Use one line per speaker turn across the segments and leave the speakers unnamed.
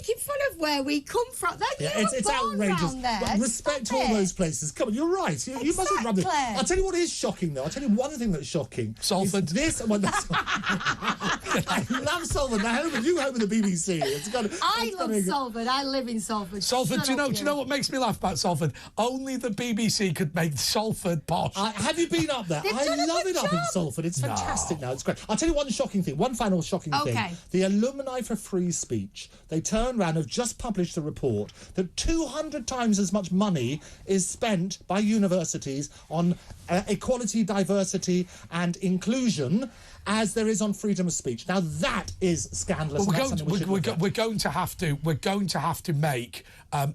making fun of where we come from.
It's outrageous.
There.
Respect to all those places. Come on, you're right. You mustn't rub it. I'll tell you what is shocking, though. I'll tell you one thing that's shocking.
Salford.
I love Salford. Now, you home with the BBC.
I love Salford. I live in Salford.
Salford, do you know what makes me laugh about Salford? Only the BBC could make Salford posh.
Have you been up there? I love it up in Salford. It's fantastic now. It's great. I'll tell you one shocking thing. One final shocking thing. The Alumni for Free Speech. They turned around and have just published a report that 200 times as much money is spent by universities on equality, diversity and inclusion as there is on freedom of speech. Now that is scandalous.
We're going to have to make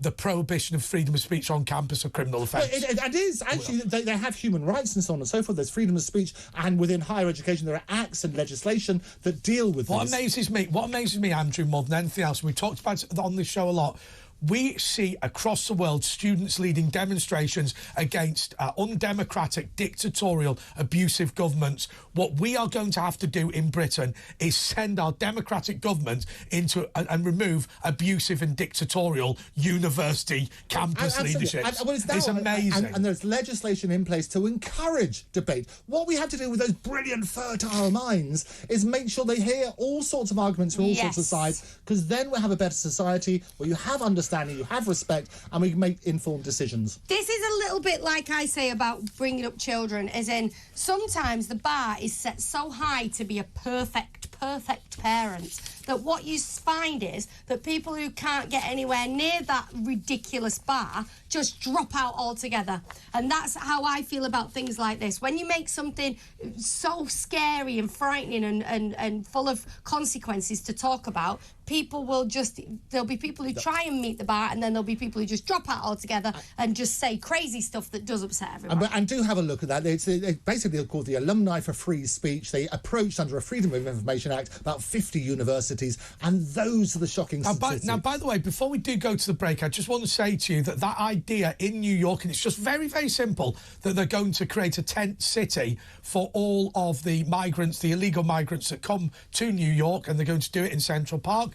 the prohibition of freedom of speech on campus a criminal offence.
It is actually. They have human rights and so on and so forth. There's freedom of speech, and within higher education there are acts and legislation that deal with
What
this.
amazes me, Andrew, more than anything else, and we talked about it on this show a lot. We see across the world students leading demonstrations against undemocratic, dictatorial, abusive governments. What we are going to have to do in Britain is send our democratic government into and remove abusive and dictatorial university campus leadership. It's amazing.
And there's legislation in place to encourage debate. What we have to do with those brilliant, fertile minds is make sure they hear all sorts of arguments from all sorts of sides, because then we'll have a better society where you have understanding, you have respect, and we can make informed decisions.
This is a little bit like I say about bringing up children, as in sometimes the bar is set so high to be a perfect parent that what you find is that people who can't get anywhere near that ridiculous bar just drop out altogether. And that's how I feel about things like this. When you make something so scary and frightening and full of consequences to talk about, people will just, there'll be people who try and meet the bar, and then there'll be people who just drop out altogether and just say crazy stuff that does upset everyone.
And do have a look at that. It's basically called the Alumni for Free Speech. They approached under a Freedom of Information Act about 50 universities, and those are the shocking statistics.
Now, by the way, before we do go to the break, I just want to say to you that idea in New York, and it's just very, very simple, that they're going to create a tent city for all of the migrants, the illegal migrants that come to New York, and they're going to do it in Central Park.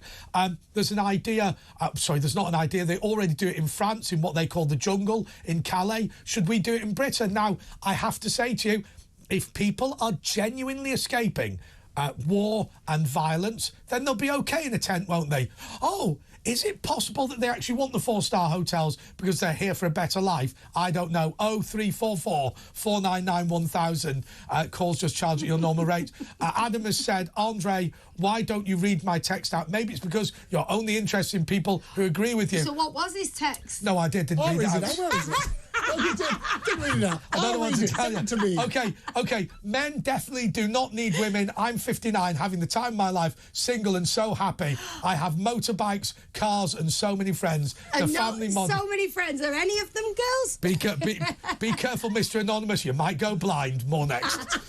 There's an idea, there's not an idea, they already do it in France in what they call the jungle in Calais. Should we do it in Britain? Now, I have to say to you, if people are genuinely escaping war and violence, then they'll be okay in a tent, won't they? Oh, is it possible that they actually want the 4-star hotels because they're here for a better life? I don't know. 0344 499 1000. Calls just charged at your normal rate. Adam has said, Andre, why don't you read my text out? Maybe it's because you're only interested in people who agree with you.
So what was his text?
No, I didn't read it out.
Where is it? Oh, you didn't read it out.
I don't know what to tell you.
To me.
Okay. Men definitely do not need women. I'm 59, having the time of my life, single and so happy. I have motorbikes, cars, and so many friends.
So many friends. Are any of them girls?
Be careful, Mr. Anonymous. You might go blind. More next.